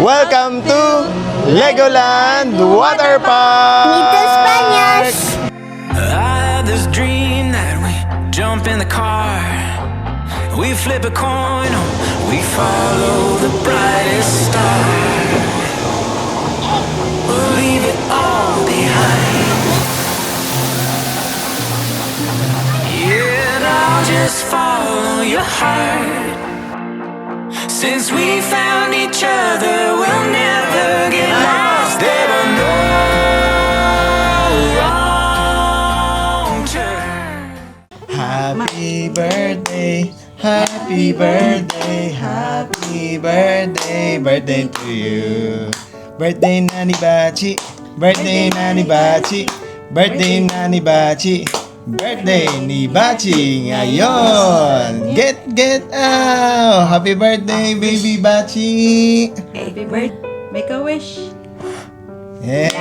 Welcome to Legoland Water Park! Mitos Baños! I had this dream that we jump in the car, we flip a coin, we follow the brightest star. We'll leave it all behind. Yeah, and I'll just follow your heart. Since we found each other, we'll never get lost. There are no wrong turns. Happy birthday, happy birthday, happy birthday, birthday to you. Birthday Nani Bachi, birthday Nani Bachi, birthday Nani Bachi, birthday ni Bachi ngayon. Get out! Happy birthday, baby Bachi! Happy birthday. Make a wish. Yeah.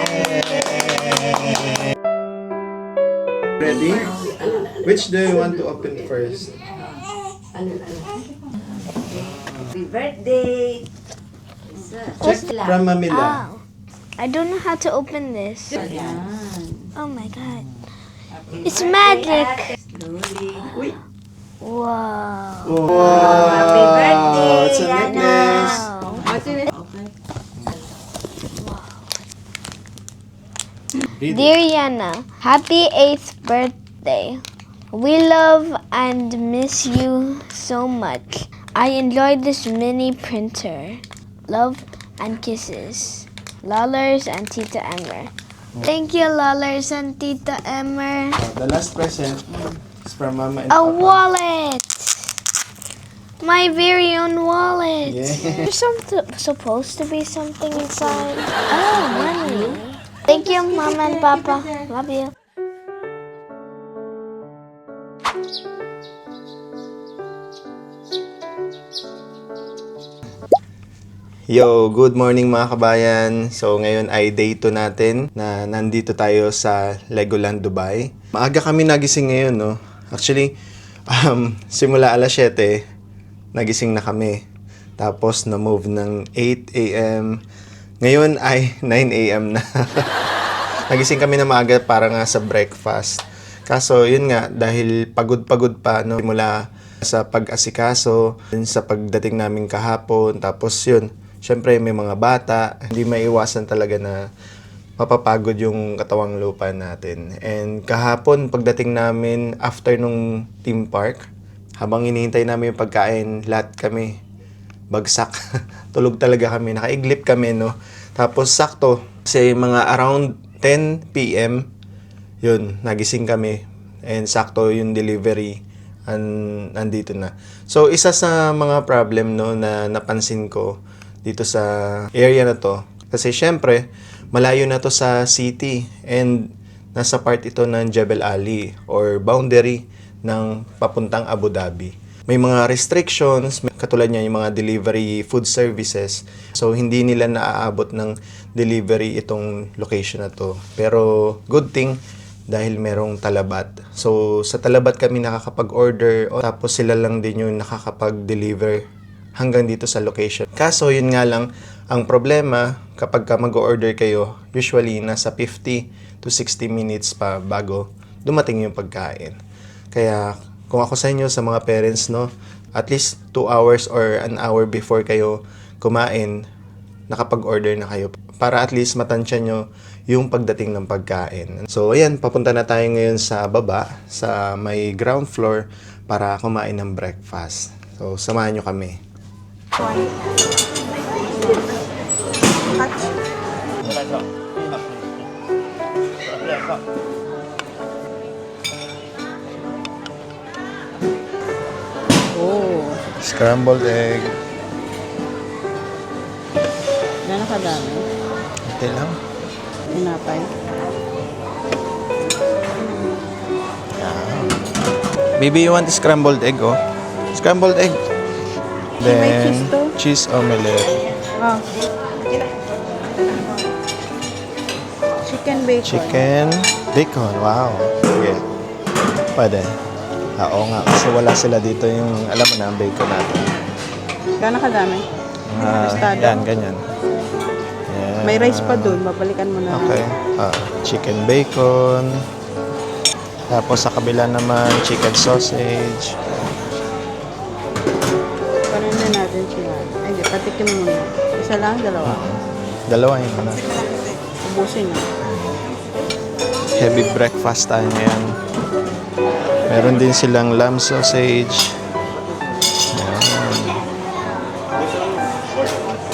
Ready? Which do you want to open first? Happy birthday. Check from Mamila. Oh, I don't know how to open this. Ayan. Oh my god. It's magic. Slowly. Uy. Wow. Wow! Happy birthday, It's a Yana. necklace. Wow. What's in it? Okay. Read it. Dear Yana, happy 8th birthday. We love and miss you so much. I enjoyed this mini printer. Love and kisses. Lollers and Tita Emmer. Thank you, Lollers and Tita Emmer. The last present is from Mama and A Papa. wallet! My very own wallet. Yeah. There's supposed to be something inside. Oh, money. Thank you, Mama and Papa. Love you. Yo, good morning mga kabayan. So ngayon ay day 2 natin na nandito tayo sa Legoland Dubai. Maaga kami nagising ngayon, no? Actually, simula alas 7, nagising na kami. Tapos na-move ng 8 a.m. Ngayon ay 9 a.m. na. Nagising kami na maaga para nga sa breakfast. Kaso yun nga, dahil pagod-pagod pa, no? Simula sa pag-asikaso, sa pagdating namin kahapon, tapos yun, syempre may mga bata, hindi maiwasan talaga na mapapagod yung katawang lupa natin. And kahapon, pagdating namin after nung theme park, habang hinihintay namin yung pagkain, lahat kami bagsak. Tulog talaga kami, nakaiglip kami, no? Tapos sakto, kasi mga around 10 p.m., yun, nagising kami. And sakto yung delivery, nandito na. So, isa sa mga problem, no, na napansin ko dito sa area na to, kasi syempre malayo na to sa city and nasa part ito ng Jebel Ali or boundary ng papuntang Abu Dhabi. May mga restrictions, katulad niya yung mga delivery food services, so hindi nila naaabot ng delivery itong location na to. Pero good thing dahil merong Talabat. So sa Talabat kami nakakapag-order, tapos sila lang din yung nakakapag-deliver hanggang dito sa location. Kaso yun nga lang, ang problema kapag ka mag-order kayo, usually nasa 50 to 60 minutes pa bago dumating yung pagkain. Kaya kung ako sa inyo, sa mga parents, no, at least 2 hours or an hour before kayo kumain, nakapag-order na kayo para at least matansya nyo yung pagdating ng pagkain. So ayan, papunta na tayo ngayon sa baba, sa may ground floor para kumain ng breakfast. So samahan nyo kami. Oh. Scrambled egg. Gano'n kadami? Okay lang. Tinapay. Baby, you want scrambled egg, oh? Scrambled egg. May Then, cheese to? cheese omelette. Oh. Chicken bacon. Chicken, bacon. Wow. Sige. Pwede. Oo nga, kasi wala sila dito yung, alam mo na, ang bacon natin. Gano'n kadami? Tostado. Yan, ganyan. May rice pa dun. Babalikan mo na. Okay. Chicken bacon. Tapos sa kabila naman, chicken sausage. Paano na natin siya? Ay, hindi. Patikim mo muna. Isa lang, dalawa. Dalawa yun na. Ubusin na. Heavy breakfast tayo ngayon. Meron din silang lamb sausage. Ayan.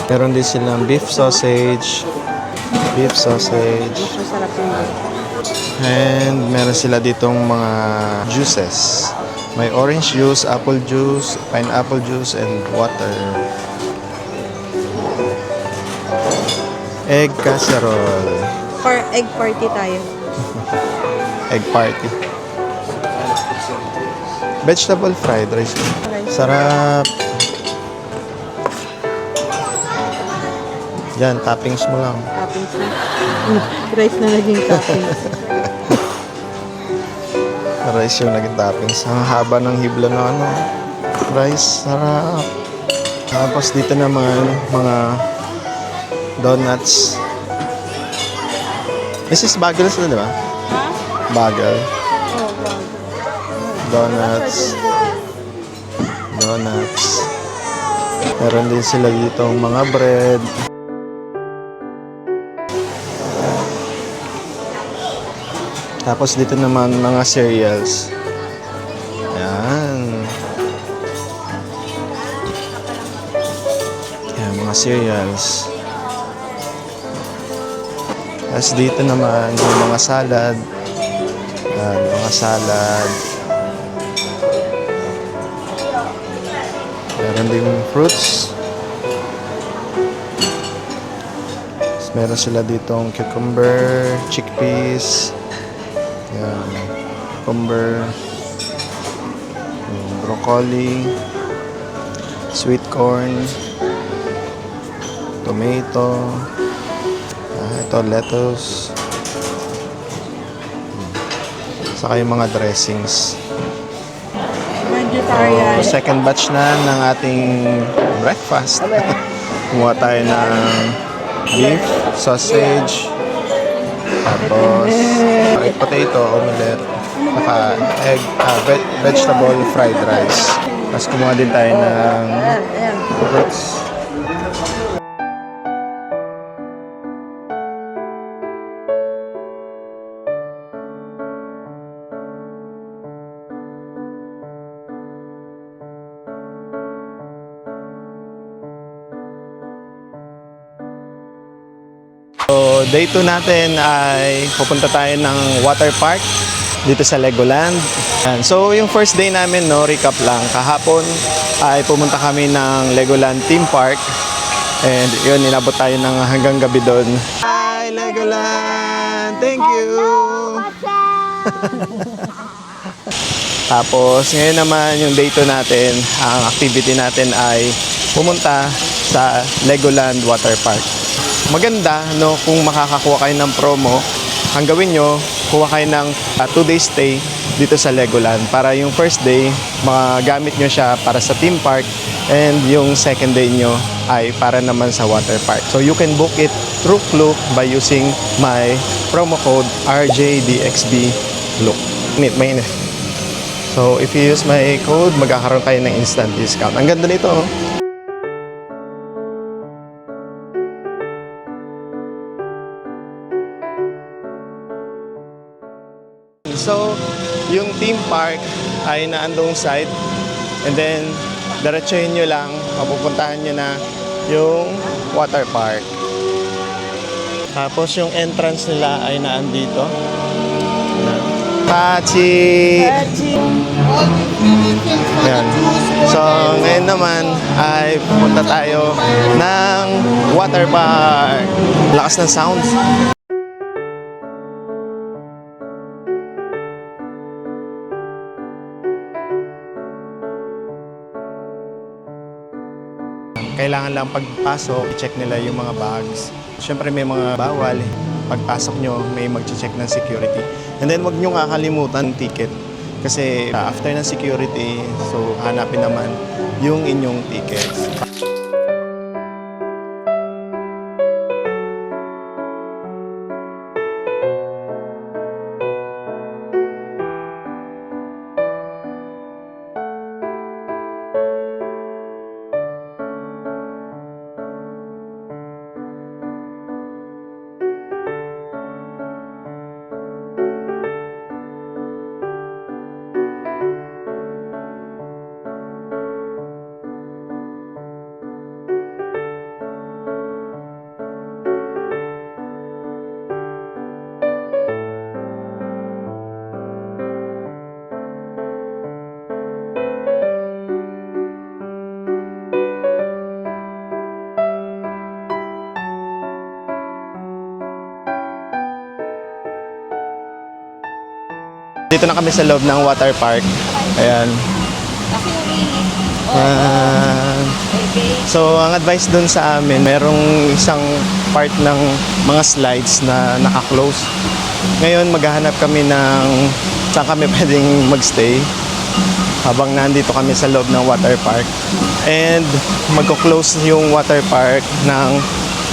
Meron din silang beef sausage. Beef sausage. Mas masarap yung And meron sila ditong mga juices. May orange juice, apple juice, pineapple juice, and water. Egg casserole. egg party tayo. Egg party. Vegetable fried rice. Sarap. Yan, toppings mo lang. Toppings na. Rice na naging toppings. Rice yung naging toppings. Ang haba ng hibla ng ano. Rice, sarap. Tapos dito naman, mga donuts. This is bagels na, di ba? Ha? Bagel. Oh, wow. Donuts. Donuts. Meron din sila dito mga bread. Tapos dito naman mga cereals. Ayan. Ayan, mga cereals. Tapos dito naman yung mga salad. Ayan, mga salad. Meron din fruits. Tapos meron sila ditong cucumber, chickpeas. Ayan, cucumber, broccoli, sweet corn, tomato, ito lettuce, saka yung mga dressings. Vegetarian. So, second batch na ng ating breakfast. Kumuha tayo ng beef, sausage, tapos fried potato, omelette, saka egg, vegetable fried rice. Tapos kumuha din tayo ng Ayan. fruits. So, day 2 natin ay pupunta tayo ng water park dito sa Legoland. Yan. So, yung first day namin, no, recap lang. Kahapon ay pumunta kami ng Legoland Theme Park. And yun, inabot tayo ng hanggang gabi doon. Hi, Legoland! Thank you! Tapos, ngayon naman yung day 2 natin, ang activity natin ay pumunta sa Legoland Water Park. Maganda, no, kung makakakuha kayo ng promo, ang gawin nyo, kuha kayo ng 2-day stay dito sa Legoland para yung first day, magagamit nyo siya para sa theme park and yung second day nyo ay para naman sa water park. So you can book it through Klook by using my promo code RJDXB Klook. Mainit. So if you use my code, magkakaroon kayo ng instant discount. Ang ganda nito, oh. So, yung theme park ay naandong side and then diretsuhin nyo lang, mapupuntahan nyo na yung water park. Tapos yung entrance nila ay naandito. Pachi! Ayan. So, ngayon naman ay pupunta tayo ng water park. Lakas ng sound. Kailangan lang pagpasok, i-check nila yung mga bags. Siyempre may mga bawal. Pagpasok nyo, may mag-check ng security. And then wag nyo kakalimutan ticket. Kasi after ng security, so hanapin naman yung inyong tickets. Dito na kami sa loob ng water park. Ayan. So, ang advice dun sa amin, merong isang part ng mga slides na naka-close. Ngayon, maghahanap kami ng saan kami pwedeng magstay habang nandito kami sa loob ng water park. And magko-close yung water park ng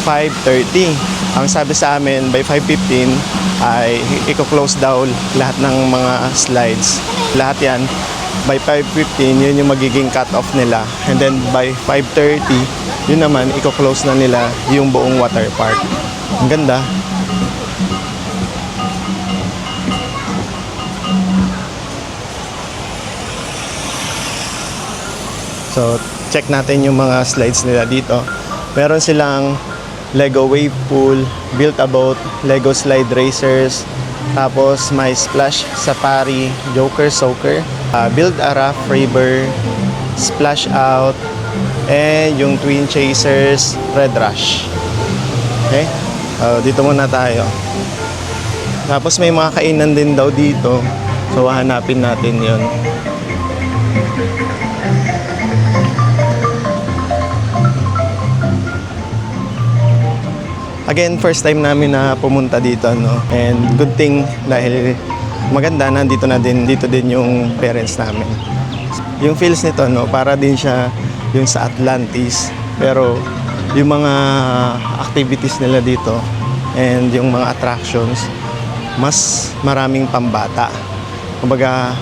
5:30. Ang sabi sa amin, by 5:15 ay i-close daw lahat ng mga slides. Lahat yan. By 5:15, yun yung magiging cut-off nila. And then by 5:30, yun naman, i-close na nila yung buong water park. Ang ganda. So, check natin yung mga slides nila dito. Meron silang Lego Wave Pool, Build-A-Boat, Lego Slide Racers, tapos may Splash Safari, Joker Soaker, Build-A-Raft River, Splash Out, and yung Twin Chasers, Red Rush. Okay? Dito muna tayo. Tapos may mga kainan din daw dito. So, hanapin natin yon. Again, first time namin na pumunta dito, no? And good thing dahil maganda, nandito na din, dito din yung parents namin. Yung feels nito, no? Para din siya yung sa Atlantis. Pero yung mga activities nila dito and yung mga attractions, mas maraming pambata. Kumbaga,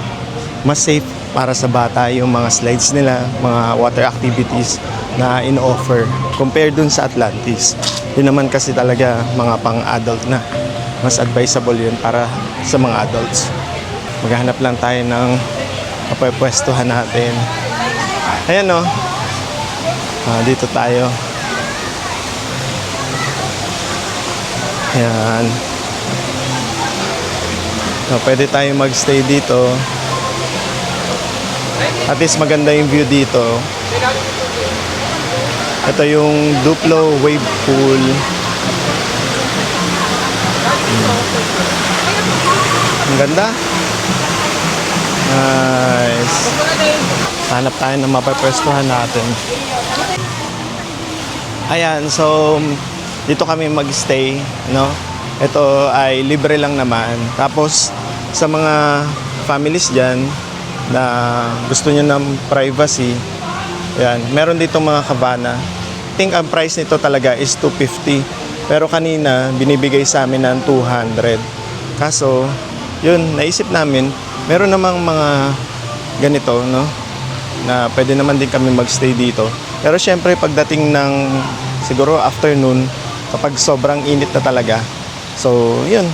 mas safe para sa bata yung mga slides nila, mga water activities na in-offer compared dun sa Atlantis. Yun naman kasi talaga mga pang-adult na. Mas advisable yun para sa mga adults. Maghahanap lang tayo ng mapapwestuhan natin. Ayan o. Dito tayo. Ayan. Pwede tayo magstay dito. At least maganda yung view dito. Ito yung Duplo Wave Pool. Ang ganda. Nice. Hanap tayo ng mapapwestuhan natin. Ayan, so dito kami magstay, no? Ito ay libre lang naman. Tapos sa mga families dyan na gusto nyo ng privacy, ayan, meron dito mga cabana. I think ang price nito talaga is $250. Pero kanina, binibigay sa amin ng $200. Kaso, yun, naisip namin, meron namang mga ganito, no? Na pwede naman din kami magstay dito. Pero syempre, pagdating ng siguro afternoon, kapag sobrang init na talaga, so, yun.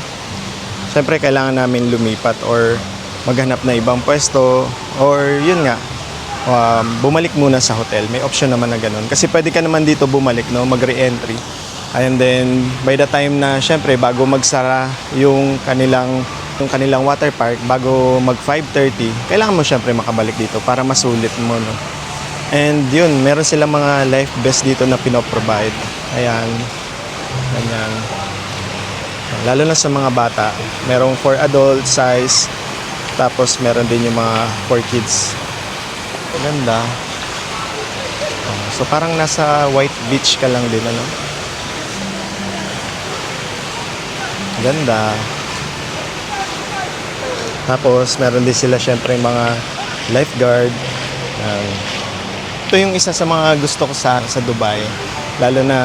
Syempre, kailangan namin lumipat or maghanap na ibang pwesto or yun nga, bumalik muna sa hotel. May option naman na ganun. Kasi pwede ka naman dito bumalik, no? Mag-re-entry. And then, by the time na, syempre, bago magsara yung kanilang water park, bago mag 5:30, kailangan mo syempre makabalik dito para masulit mo, no? And yun, meron silang mga life vest dito na pinoprovide. Ayan. Ganyan. Lalo na sa mga bata. Merong for adult size. Tapos, meron din yung mga for kids. Ganda. So parang nasa White Beach ka lang din, ano? Ganda. Tapos meron din sila syempre mga lifeguard. Ito yung isa sa mga gusto ko sa Dubai. Lalo na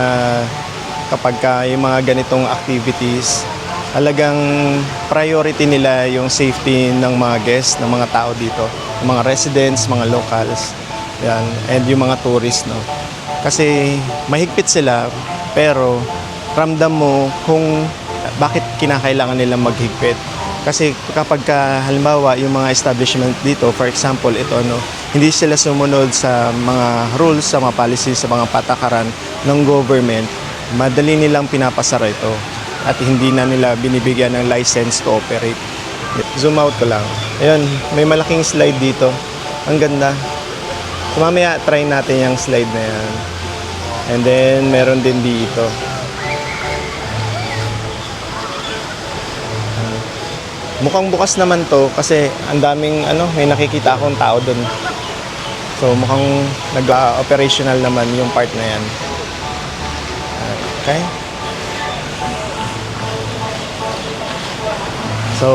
kapag yung mga ganitong activities, talagang priority nila yung safety ng mga guests, ng mga tao dito, ng mga residents, mga locals, yan, and yung mga tourists, no. Kasi mahigpit sila, pero ramdam mo kung bakit kinakailangan nilang maghigpit. Kasi kapag halimbawa yung mga establishment dito, for example, ito, no, hindi sila sumunod sa mga rules, sa mga policies, sa mga patakaran ng government, madali nilang pinapasara ito. At hindi na nila binibigyan ng license to operate. Zoom out ko lang. Ayun, may malaking slide dito. Ang ganda. So mamaya try natin yung slide na yan. And then meron din dito. Mukhang bukas naman to kasi ang daming may nakikita akong tao doon. So mukhang nag-operational naman yung part na yan. Okay. So,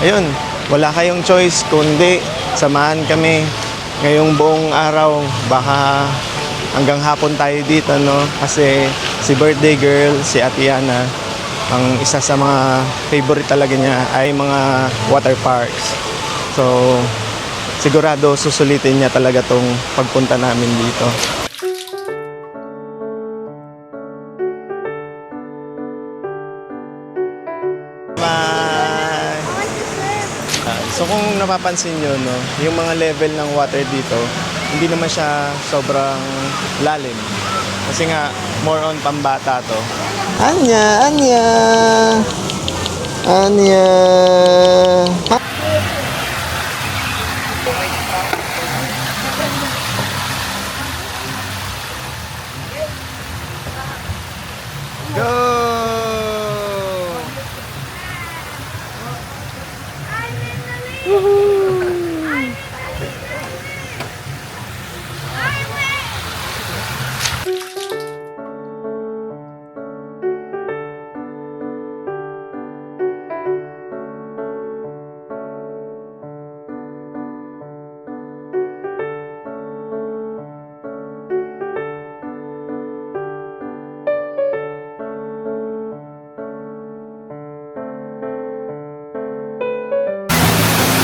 ayun, wala kayong choice kundi samahan kami ngayong buong araw. Baka hanggang hapon tayo dito, no? Kasi si birthday girl, si Atiana, ang isa sa mga favorite talaga niya ay mga water parks. So, sigurado susulitin niya talaga tong pagpunta namin dito. So kung napapansin nyo, no, yung mga level ng water dito, hindi naman siya sobrang lalim. Kasi nga, more on pambata to. Anya! Anya! Anya! Go!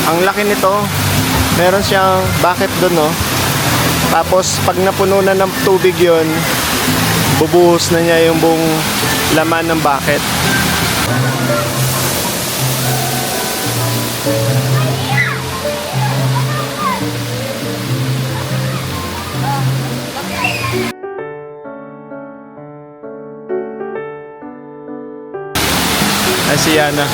Ang laki nito. Meron siyang bucket doon, no? Tapos pag napuno na ng tubig 'yon, bubuhos na niya yung buong laman ng bucket. Ay, si Yana.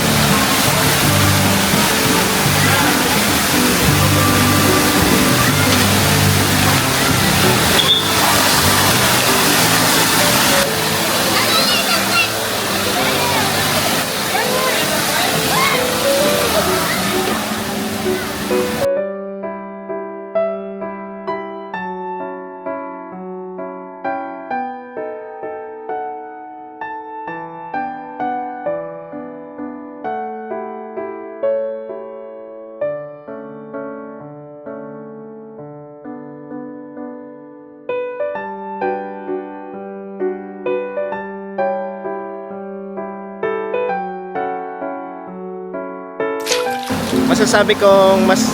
Masasabi kong mas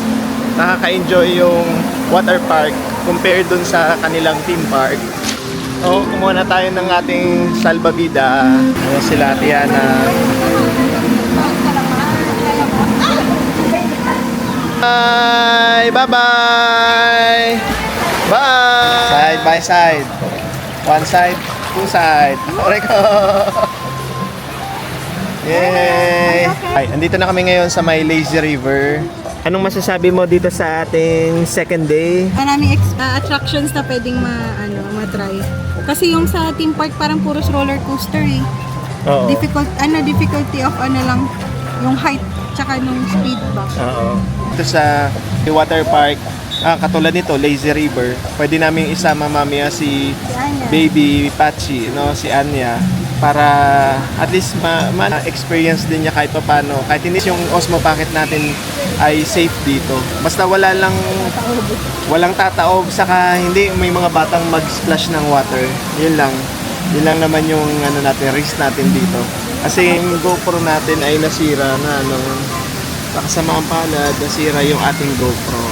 nakaka-enjoy yung water park compared dun sa kanilang theme park. O, kumuha na tayo ng ating salbabida. Ayan sila, Tiana. Bye! Bye-bye! Bye! Side by side. One side, two side. Oreko! Yay! Ay, andito na kami ngayon sa may Lazy River. Anong masasabi mo dito sa ating second day? Maraming attractions na pwedeng ma-try. Kasi yung sa theme park parang puros roller coaster eh. Oo. Difficulty of lang, yung height tsaka nung speed ba. Oo. Dito sa water park, katulad nito, Lazy River, pwede namin isama mamaya si Anya. Baby Pachi, no, si Anya, para at least ma-experience din niya kahit paano. Kahit hindi yung Osmo Pocket natin ay safe dito. Basta walang tataob, saka hindi may mga batang mag-splash ng water. Yun lang. Yun lang naman yung risk natin dito. Kasi yung GoPro natin ay nasira na nakasama ang palad, nasira yung ating GoPro.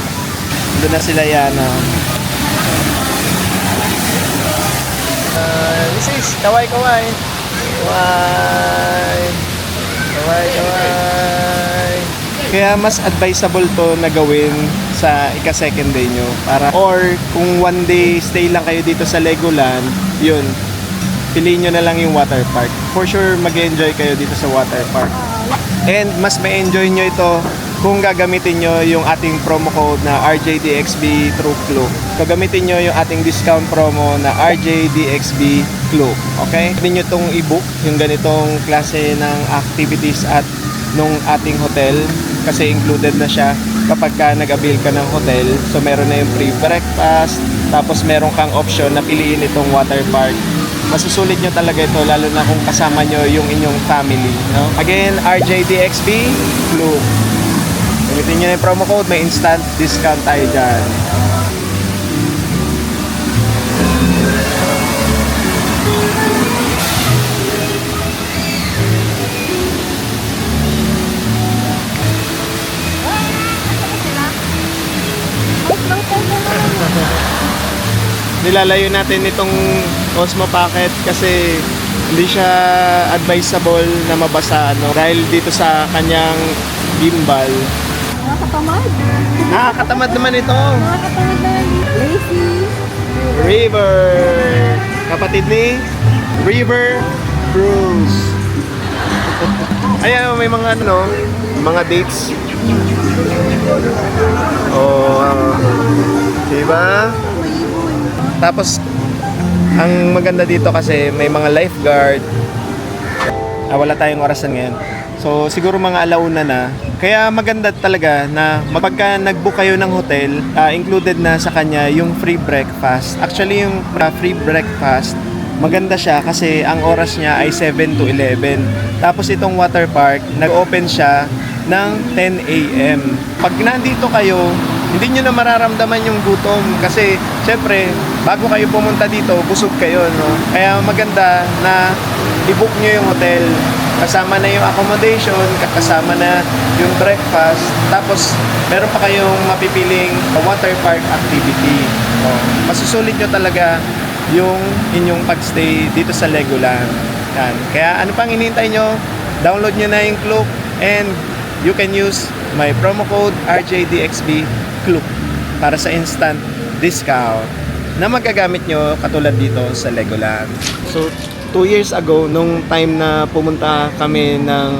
Doon na sila Yana. This is kaway-kaway. Kaway. Kaway-kaway. Kaya mas advisable to na gawin sa ika-second day nyo. Or kung one day stay lang kayo dito sa Legoland, yun, piliin nyo na lang yung water park. For sure, mag-enjoy kayo dito sa water park. And mas ma-enjoy nyo ito kung gagamitin nyo yung ating promo code na RJDXB True Club. Gagamitin nyo yung ating discount promo na RJDXB Club. Okay? Pwede nyo itong i-book yung ganitong klase ng activities at nung ating hotel kasi included na siya kapag ka nag-avail ka ng hotel. So meron na yung free breakfast, tapos meron kang option na piliin itong water park. Masusulit nyo talaga ito lalo na kung kasama nyo yung inyong family, no? Again, RJDXB Club. Gamitin nyo na yung promo code, may instant discount tayo dyan. Nilalayo natin itong Osmo Pocket kasi hindi siya advisable na mabasa, no? Dahil dito sa kanyang gimbal. Nakakatamad. Nakakatamad naman ito. Nakakatamad na. Lazy. River. Kapatid ni River Cruise. Ayan, may mga ano, mga dates. Oh, diba? Tapos, ang maganda dito kasi may mga lifeguard. Wala tayong orasan ngayon. So, siguro mga alauna na. Kaya maganda talaga na pagka nag-book kayo ng hotel, included na sa kanya yung free breakfast. Actually, yung free breakfast, maganda siya kasi ang oras niya ay 7 to 11. Tapos itong water park, nag-open siya ng 10 a.m. Pag nandito kayo, hindi nyo na mararamdaman yung gutom kasi syempre, bago kayo pumunta dito, busog kayo, no? Kaya maganda na i-book nyo yung hotel. Kasama na yung accommodation, kasama na yung breakfast, tapos meron pa kayong mapipiling water park activity. Masusulit nyo talaga yung inyong pagstay dito sa Legoland. Yan. Kaya ano pang hinihintay nyo? Download nyo na yung Klook and you can use my promo code RJDXB Klook para sa instant discount na magagamit nyo katulad dito sa Legoland. So, 2 years ago, nung time na pumunta kami ng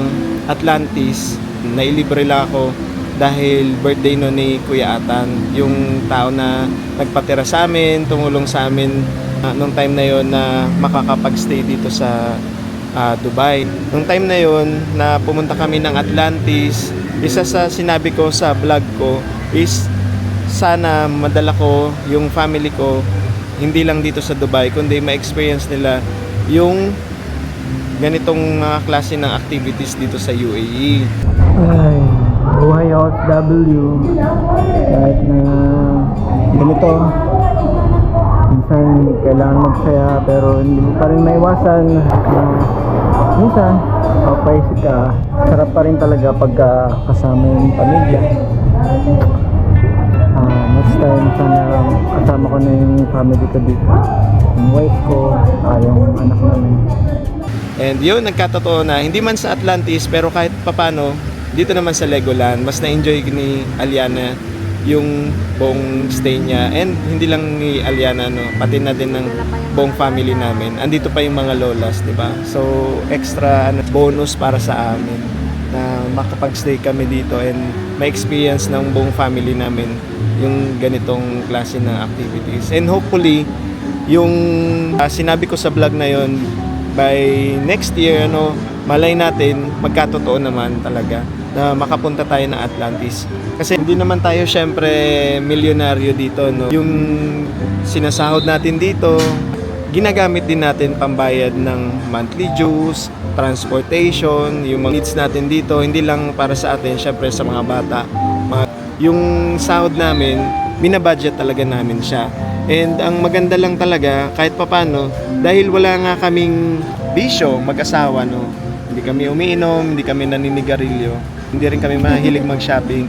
Atlantis, nailibre lang ako dahil birthday no ni Kuya Atan, yung tao na nagpatira sa amin, tumulong sa amin nung time na yon na makakapag-stay dito sa Dubai. Nung time na yon na pumunta kami ng Atlantis, isa sa sinabi ko sa vlog ko is sana madala ko yung family ko hindi lang dito sa Dubai kundi ma-experience nila yung ganitong mga klase ng activities dito sa UAE. Ay, buhay OFW kahit na ganito minsan kailangan magsaya pero hindi mo pa rin maiwasan minsan papaisip ka, sarap pa rin talaga pagka kasama yung pamilya. Next time sana kasama ko na yung family ko dito, yung wife ko, yung anak namin. And yun, nagkatotoo na hindi man sa Atlantis pero kahit papano dito naman sa Legoland mas na-enjoy ni Aliana yung buong stay niya, and hindi lang ni Aliana, no, pati na din ng buong family namin. Andito pa yung mga lolas, di ba? So extra bonus para sa amin na makapag-stay kami dito and ma-experience ng buong family namin yung ganitong klase ng activities. And hopefully yung sinabi ko sa vlog na yon, by next year, malay natin magkatotoo naman talaga na makapunta tayo ng Atlantis. Kasi hindi naman tayo syempre milyonaryo dito, no? Yung sinasahod natin dito, ginagamit din natin pambayad ng monthly dues, transportation, yung mga needs natin dito, hindi lang para sa atin, syempre sa mga bata. Yung sahod namin, binabudget talaga namin siya. And ang maganda lang talaga, kahit papano, dahil wala nga kaming bisyo, mag-asawa, no? Hindi kami umiinom, hindi kami naninigarilyo, hindi rin kami mahilig mag-shopping.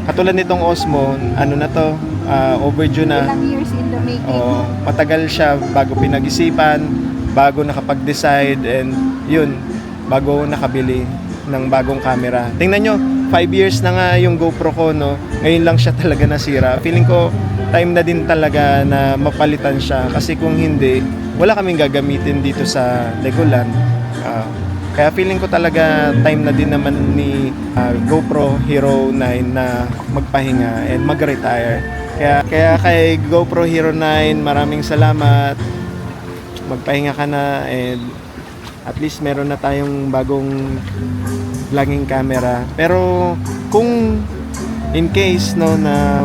Katulad nitong Osmo, overdue na. Ilang years in the making. Matagal siya bago pinag-isipan, bago nakapag-decide, and yun, bago nakabili ng bagong camera. Tingnan nyo, 5 years na nga yung GoPro ko, no? Ngayon lang siya talaga nasira. Feeling ko, time na din talaga na mapalitan siya. Kasi kung hindi, wala kaming gagamitin dito sa Legoland. Kaya feeling ko talaga time na din naman ni GoPro Hero 9 na magpahinga and mag-retire. Kaya kay GoPro Hero 9, maraming salamat. Magpahinga ka na and at least meron na tayong bagong vlogging camera. Pero kung in case no na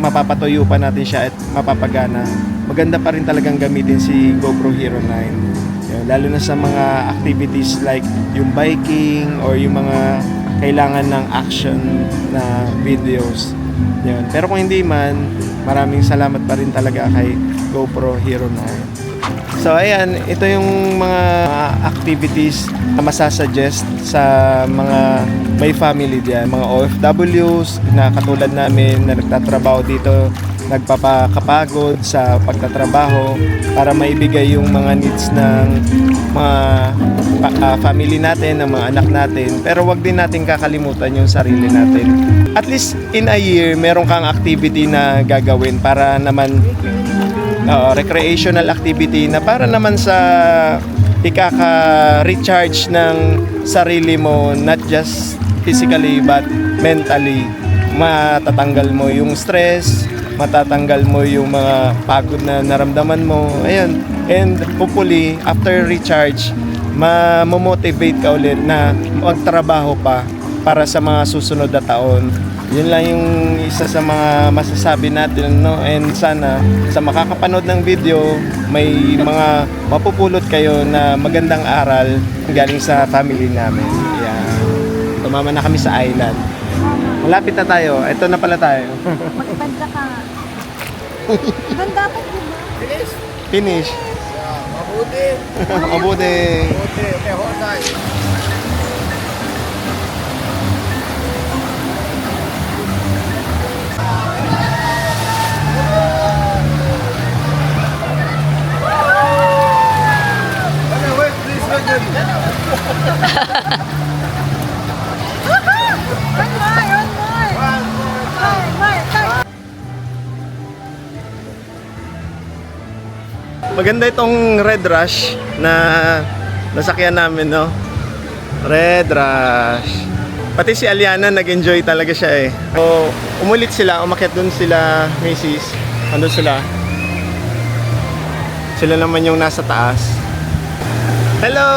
mapapatuyo pa natin siya at mapapagana, maganda pa rin talagang gamitin si GoPro Hero 9. Yan, lalo na sa mga activities like yung biking or yung mga kailangan ng action na videos. Yan. Pero kung hindi man, maraming salamat pa rin talaga kay GoPro Hero 9. So ayan, ito yung mga activities na masasuggest sa mga may family diyan, mga OFWs na katulad namin na nagtatrabaho dito, nagpapakapagod sa pagtatrabaho para maibigay yung mga needs ng mga family natin, ng mga anak natin. Pero wag din natin kakalimutan yung sarili natin. At least in a year, meron kang activity na gagawin para naman recreational activity na para naman sa ikaka-recharge ng sarili mo, not just physically but mentally. Matatanggal mo yung stress, matatanggal mo yung mga pagod na naramdaman mo. Ayun. And hopefully, after recharge, mamomotivate ka ulit na magtrabaho pa para sa mga susunod na taon. Yun lang yung isa sa mga masasabi natin, no? And sana sa makakapanood ng video, may mga mapupulot kayo na magandang aral galing sa family namin. Yan. Tumama na kami sa island. Malapit na tayo. Ito na pala tayo. Magbanda ka nga. Banda pa po ba? Finish. Mabuti. Mabuti. Mabuti. Okay, hold on. Maganda itong Red Rush na nasakyan namin, no? Red Rush. Pati si Aliana nag-enjoy talaga siya eh. So, umulit sila, umakyat dun sila, Macy's. Andun sila. Sila naman yung nasa taas. Hello!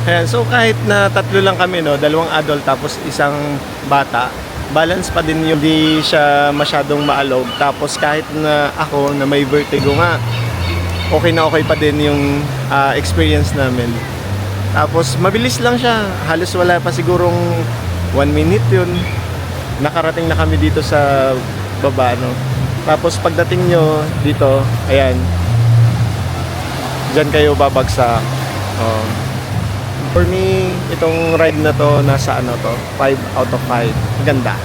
Ayan, so kahit na tatlo lang kami, no? Dalawang adult tapos isang bata, balance pa din yung di siya masyadong maalog. Tapos kahit na ako na may vertigo nga, okay pa din yung experience namin. Tapos mabilis lang siya, halos wala pa sigurong 1 minute yun. Nakarating na kami dito sa baba, no? Tapos pagdating nyo dito, ayan, dyan kayo babagsak. For me, itong ride na to, nasa 5 out of 5. Ganda.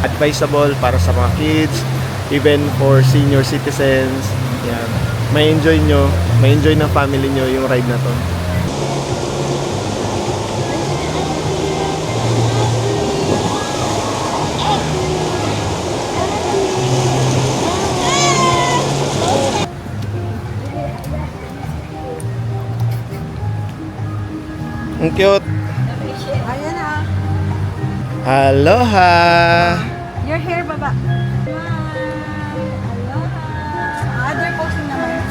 Advisable para sa mga kids, even for senior citizens. Yan. May enjoy ng family nyo yung ride na to. Ang cute. Ayan na. Aloha! Your hair, baba. Aloha. Other posing naman.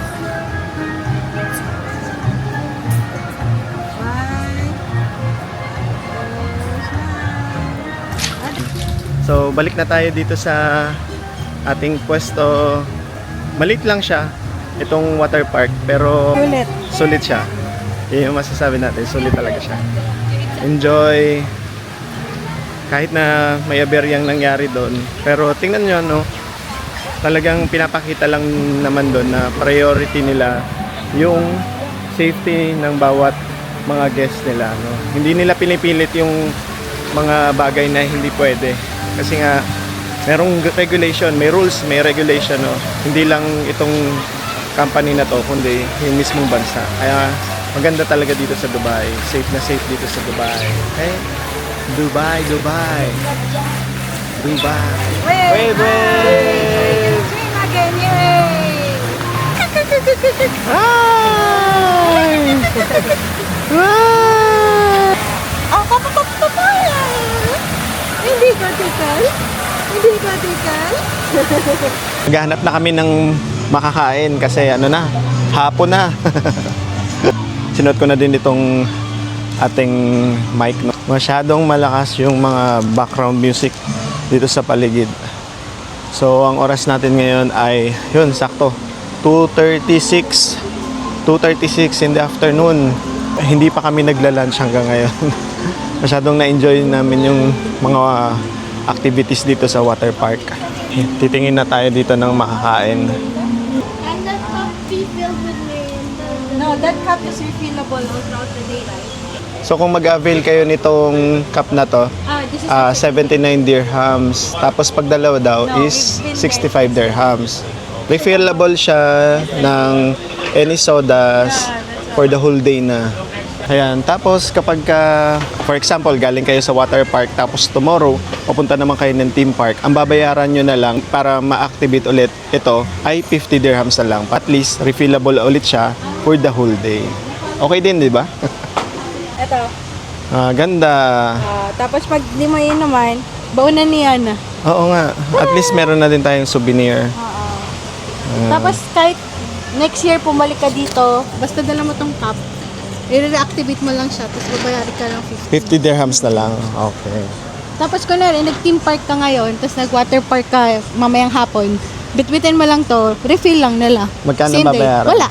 So, balik na tayo dito sa ating pwesto. Maliit lang siya, itong water park, pero Ulit. sulit siya. Yun yung masasabi natin, sulit talaga siya. Enjoy. Kahit na may aberyang nangyari doon. Pero tingnan nyo, no? Talagang pinapakita lang naman doon na priority nila yung safety ng bawat mga guests nila, no? Hindi nila pinipilit yung mga bagay na hindi pwede. Kasi nga, merong regulation, may rules, may regulation, no? Hindi lang itong company na to, kundi yung mismong bansa. Kaya maganda talaga dito sa Dubai. Safe na safe dito sa Dubai. Okay? Dubai. Wait. Wave, wave! Swim again, yay! Hi! Hi! Oh, papapapapaya! Hindi ko tikal. Maghahanap na kami ng makakain kasi hapon na. Sinuot ko na din itong ating mic. No? Masyadong malakas yung mga background music dito sa paligid. So, ang oras natin ngayon ay, yun, sakto. 2:36 in the afternoon. Hindi pa kami nagla-lunch hanggang ngayon. Masyadong na-enjoy namin yung mga activities dito sa water park. Titingin na tayo dito ng makakain. And the cup be filled with merienda. No, that cup is refillable all throughout the day, right? So kung mag-avail kayo nitong cup na to, This is 79 dirhams. Tapos pag dalawa daw is 65 dirhams. Refillable siya ng any sodas for the whole day na. Ayan. Tapos kapag for example, galing kayo sa water park tapos tomorrow, pupunta naman kayo ng theme park, ang babayaran nyo na lang para ma-activate ulit ito ay 50 dirhams na lang. At least, refillable ulit siya for the whole day. Okay din, di ba? Ito. Ganda. Tapos pag di mo yun naman, baunan niya na. Oo nga. At least meron na din tayong souvenir. Tapos kahit next year pumalik ka dito, basta dala mo tong cup, i-reactivate mo lang siya, tapos babayaran ka ng 50 dirhams na lang. Okay. Tapos kunwari, nag-theme park ka ngayon, tapos nag-water park ka mamayang hapon, bitbitin mo lang to, refill lang nila. Magkano Same day. babayaran? Wala.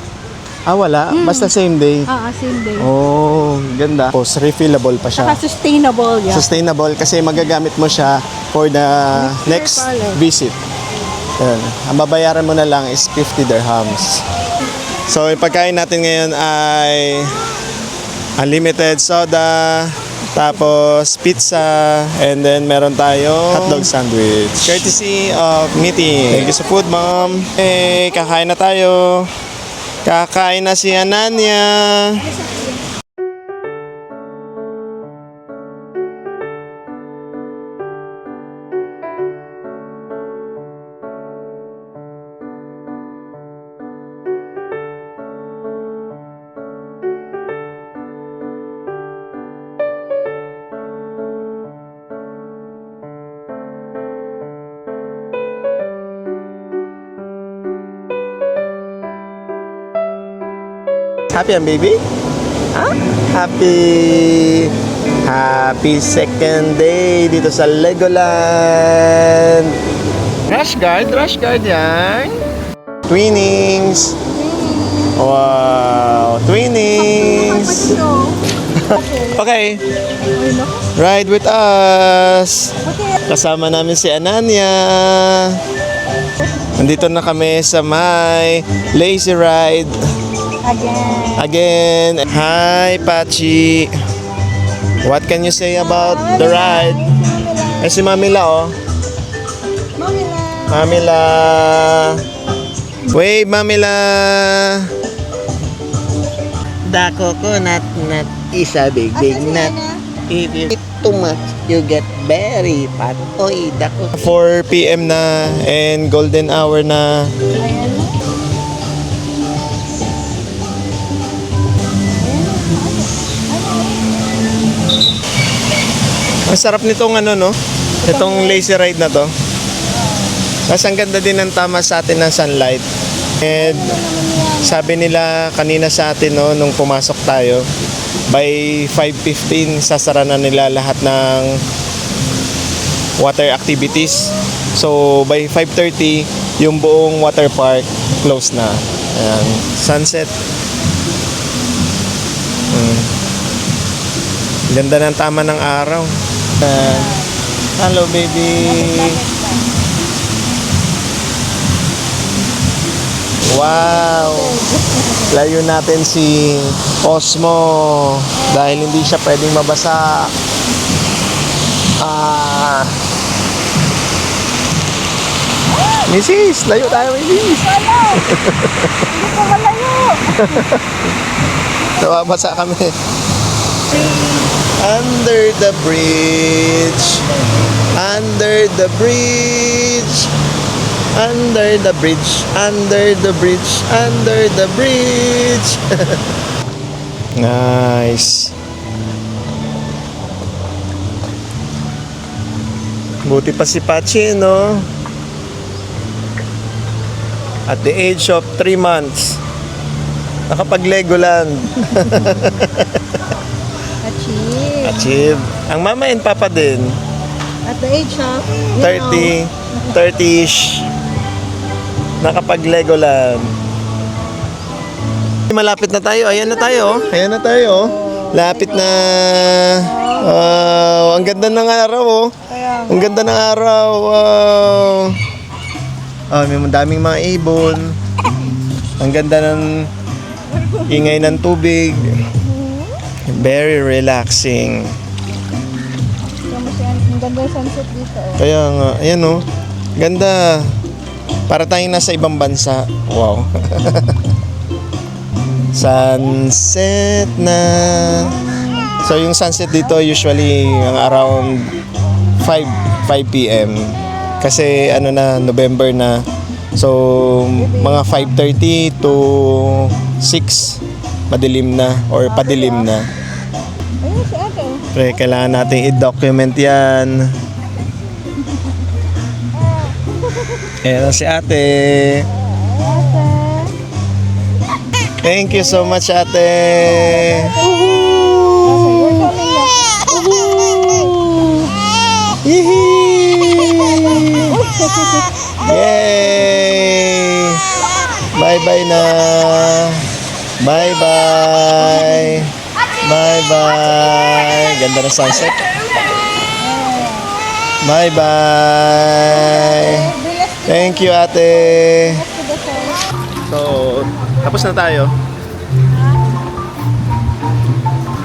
Wala? Basta same day? Same day. Oh, ganda. Tapos refillable pa siya. Saka sustainable, yeah. Sustainable kasi magagamit mo siya for the next year pala. visit. Ayan. Ang babayaran mo na lang is 50 dirhams. So, yung pagkain natin ngayon ay unlimited soda, tapos pizza, and then meron tayong hotdog sandwich. Courtesy of meeting. Thank you sa food, mom. Hey, kakain na tayo. Kakain na si Ananya. Happy ang baby? Happy! Happy second day dito sa Legoland! Rush guard yan! Twinings! Wow! Twinings! Okay, ride with us! Kasama namin si Ananya! Nandito na kami sa may lazy ride. Again. Hi, Pachi. What can you say about the ride? Eh, si Mamila, oh. Mamila. Wave, Mamila. The coconut nut is a big nut. If you eat too much, you get very fat. Oy, the 4 p.m. na and golden hour na. Ang sarap nitong no? Itong lazy ride na to. Kasi ang ganda din ng tama sa atin ng sunlight. And sabi nila kanina sa atin no, nung pumasok tayo, by 5:15 sasara na nila lahat ng water activities. So by 5:30 yung buong water park close na. Ayan, sunset. Ganda ng tama ng araw. Hello baby. Wow. Layo natin si Osmo dahil hindi siya pwedeng mabasa. Mrs. Layo tayo, Mrs. Hindi ko malayo. Nawabasa kami. Under the bridge. Under the bridge. Under the bridge. Under the bridge. Under the bridge. Nice. Buti pa si Pachi, no? At the age of 3 months, nakapag-Legoland. Achieve. Ang mama and papa din. At the age of, 30, 30-ish. Nakapag-Legoland. Malapit na tayo. Ayan na tayo. Ayan na tayo. Lapit na. Wow. Ang ganda ng araw, oh. Ang ganda ng araw. Wow. Oh, may daming mga ibon. Ang ganda ng ingay ng tubig. Very relaxing. Ang ganda yung sunset dito. Kaya nga, ayan oh. Ganda. Para tayong nasa ibang bansa. Wow. Sunset na. So yung sunset dito usually around 5 p.m. Kasi ano na, November na. So mga 5:30 to 6 madilim na or padilim na. Ayun si ate. Pre, kailangan natin i-document yan. Ayan si ate. Thank you so much, ate. Yay! Bye-bye na. Bye-bye. Bye-bye. Ganda ng sunset. Bye-bye. Thank you, ate. So, tapos na tayo.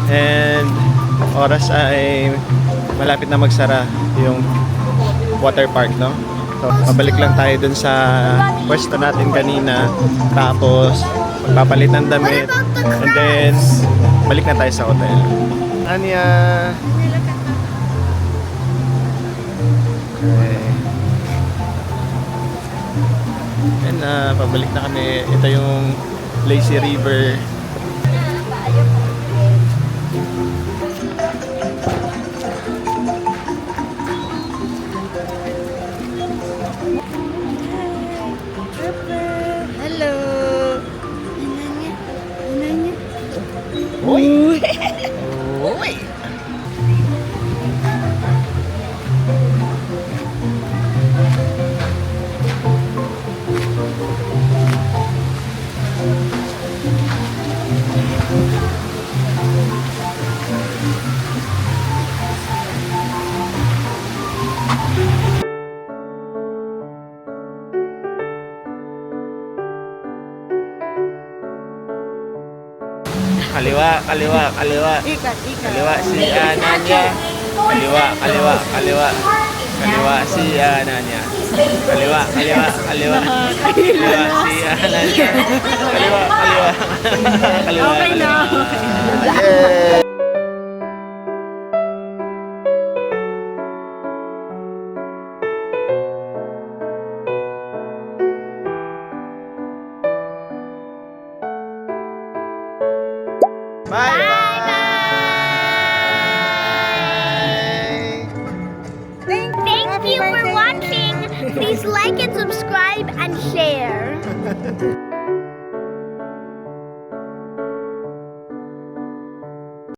And oras ay malapit na magsara yung water park, no? So, pabalik lang tayo dun sa pwesto natin kanina. Tapos, magpapalit ng damit. And then, balik na tayo sa hotel. Anya! Okay. And pabalik na kami. Ito yung Lazy River. Hello. Uy! Uy! Kaliwa, kaliwa, kaliwa. Ikat. Kaliwa si Ananya. Kaliwa, kaliwa, kaliwa. Kaliwa si Ananya. Kaliwa, kaliwa, kaliwa. Kaliwa si Ananya. Kaliwa, kaliwa. Kaliwa, Okay na. Yeah. Bye. Thank you for watching. Please like and subscribe and share.